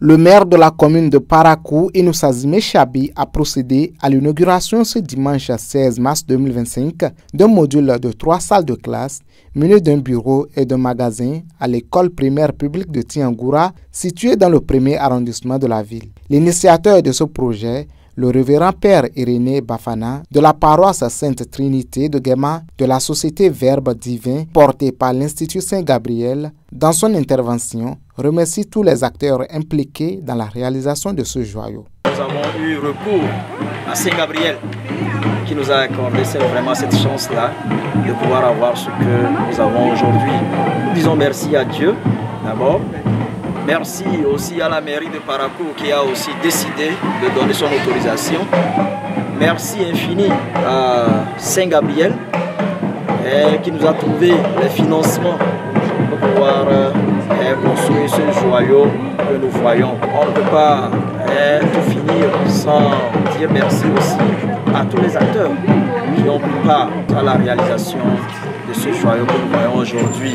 Le maire de la commune de Parakou, Inoussa Zimé-Chabi, a procédé à l'inauguration ce dimanche 16 mars 2025 d'un module de 3 salles de classe muni d'un bureau et d'un magasin à l'école primaire publique de Tiangoura, située dans le premier arrondissement de la ville. L'initiateur de ce projet, le révérend père Irénée Bafana de la paroisse Sainte Trinité de Guéma de la société Verbe Divin portée par l'Institut Saint-Gabriel, dans son intervention, remercie tous les acteurs impliqués dans la réalisation de ce joyau. Nous avons eu recours à Saint-Gabriel qui nous a accordé vraiment cette chance-là de pouvoir avoir ce que nous avons aujourd'hui. Nous disons merci à Dieu d'abord. Merci aussi à la mairie de Parakou qui a aussi décidé de donner son autorisation. Merci infini à Saint-Gabriel qui nous a trouvé les financements pour pouvoir construire ce joyau que nous voyons. On ne peut pas tout finir sans dire merci aussi à tous les acteurs qui ont pris part à la réalisation de ce joyau que nous voyons aujourd'hui.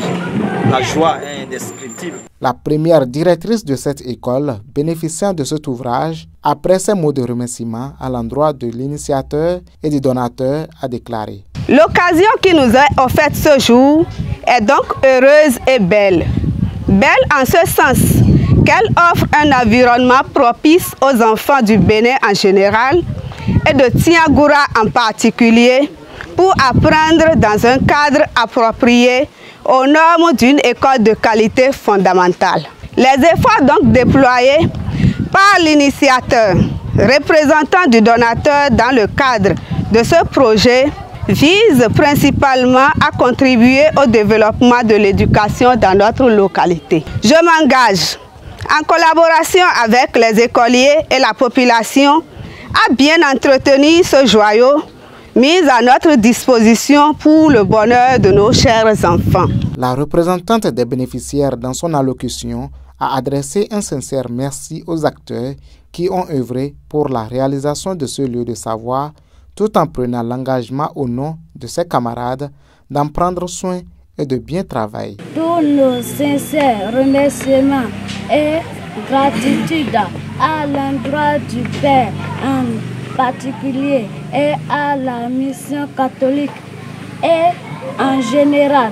La joie est indescriptible. La première directrice de cette école, bénéficiant de cet ouvrage, après ces mots de remerciement à l'endroit de l'initiateur et du donateur, a déclaré: L'occasion qui nous est offerte ce jour est donc heureuse et belle. Belle en ce sens qu'elle offre un environnement propice aux enfants du Bénin en général et de Tiangoura en particulier pour apprendre dans un cadre approprié aux normes d'une école de qualité fondamentale. Les efforts donc déployés par l'initiateur, représentant du donateur dans le cadre de ce projet, visent principalement à contribuer au développement de l'éducation dans notre localité. Je m'engage, en collaboration avec les écoliers et la population, à bien entretenir ce joyau mis à notre disposition pour le bonheur de nos chers enfants. La représentante des bénéficiaires dans son allocution a adressé un sincère merci aux acteurs qui ont œuvré pour la réalisation de ce lieu de savoir, tout en prenant l'engagement au nom de ses camarades d'en prendre soin et de bien travailler. Tous nos sincères remerciements et gratitude à l'endroit du Père en particulier et à la mission catholique et en général.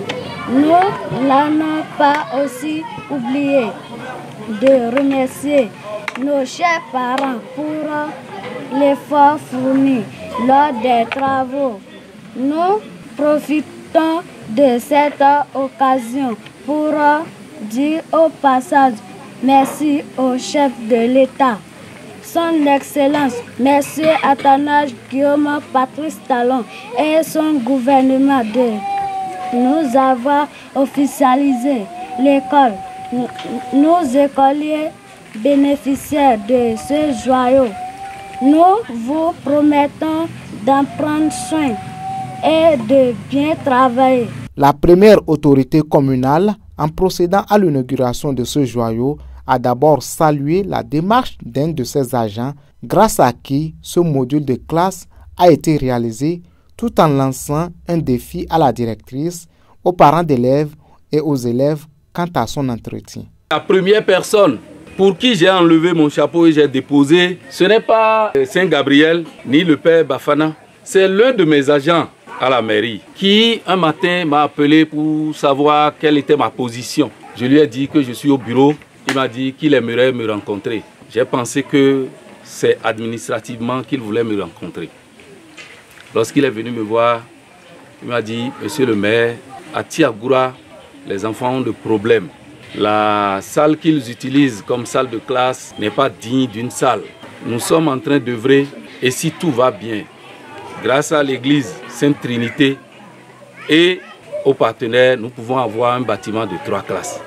Nous n'allons pas aussi oublier de remercier nos chers parents pour l'effort fourni lors des travaux. Nous profitons de cette occasion pour dire au passage merci au chef de l'État, son Excellence, M. Athanase Guillaume Patrice Talon et son gouvernement de nous avoir officialisé l'école. Nous écoliers bénéficiaires de ce joyau, nous vous promettons d'en prendre soin et de bien travailler. La première autorité communale, en procédant à l'inauguration de ce joyau, a d'abord salué la démarche d'un de ses agents, grâce à qui ce module de classe a été réalisé, tout en lançant un défi à la directrice, aux parents d'élèves et aux élèves quant à son entretien. La première personne pour qui j'ai enlevé mon chapeau et j'ai déposé, ce n'est pas Saint-Gabriel ni le père Bafana, c'est l'un de mes agents à la mairie qui un matin m'a appelé pour savoir quelle était ma position. Je lui ai dit que je suis au bureau. Il m'a dit qu'il aimerait me rencontrer. J'ai pensé que c'est administrativement qu'il voulait me rencontrer. Lorsqu'il est venu me voir, il m'a dit: Monsieur le maire, à Tiangoura, les enfants ont de problèmes. La salle qu'ils utilisent comme salle de classe n'est pas digne d'une salle. Nous sommes en train d'œuvrer et si tout va bien, grâce à l'église Sainte Trinité et aux partenaires, nous pouvons avoir un bâtiment de 3 classes.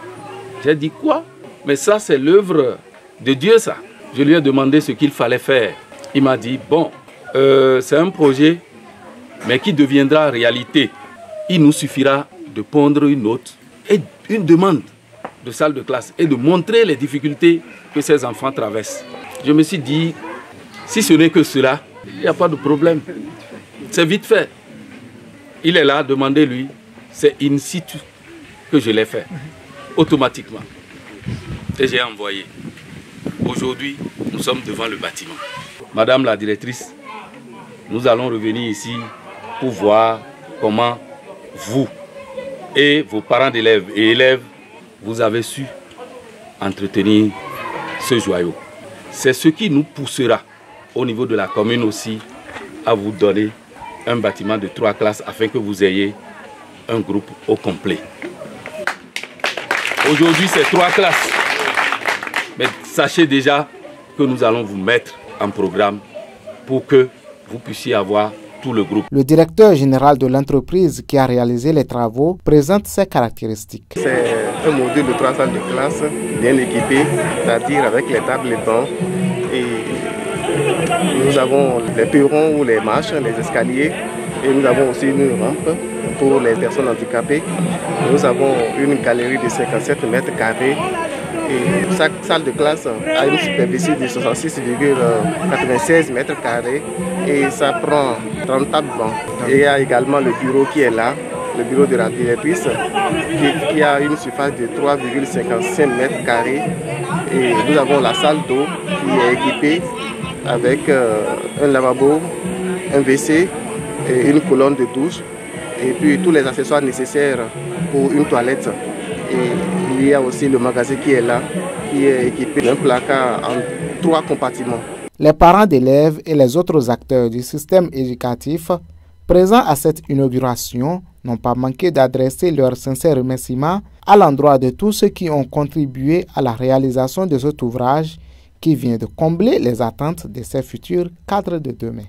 J'ai dit: quoi? Mais ça, c'est l'œuvre de Dieu, ça. Je lui ai demandé ce qu'il fallait faire. Il m'a dit: bon, c'est un projet, mais qui deviendra réalité. Il nous suffira de pondre une note et une demande de salle de classe et de montrer les difficultés que ces enfants traversent. Je me suis dit, si ce n'est que cela, il n'y a pas de problème. C'est vite fait. Il est là, demandez-lui. C'est in situ que je l'ai fait, automatiquement. Et j'ai envoyé. aujourd'hui, nous sommes devant le bâtiment. Madame la directrice, nous allons revenir ici pour voir comment vous et vos parents d'élèves et élèves, vous avez su entretenir ce joyau. C'est ce qui nous poussera au niveau de la commune aussi à vous donner un bâtiment de 3 classes afin que vous ayez un groupe au complet. Aujourd'hui, c'est 3 classes. Mais sachez déjà que nous allons vous mettre en programme pour que vous puissiez avoir tout le groupe. Le directeur général de l'entreprise qui a réalisé les travaux présente ses caractéristiques. C'est un module de 3 salles de classe bien équipées, c'est-à-dire avec les tables, les bancs. Et nous avons les perrons ou les marches, les escaliers. Et nous avons aussi une rampe pour les personnes handicapées. Nous avons une galerie de 57 mètres carrés. Et chaque salle de classe a une superficie de 66,96 mètres carrés et ça prend 30 tables bancs. Et il y a également le bureau qui est là, le bureau de la directrice, qui a une surface de 3,55 mètres carrés. Et nous avons la salle d'eau qui est équipée avec un lavabo, un WC et une colonne de douche. Et puis tous les accessoires nécessaires pour une toilette. Et il y a aussi le magasin qui est là, qui est équipé d'un placard en 3 compartiments. Les parents d'élèves et les autres acteurs du système éducatif présents à cette inauguration n'ont pas manqué d'adresser leurs sincères remerciements à l'endroit de tous ceux qui ont contribué à la réalisation de cet ouvrage qui vient de combler les attentes de ces futurs cadres de demain.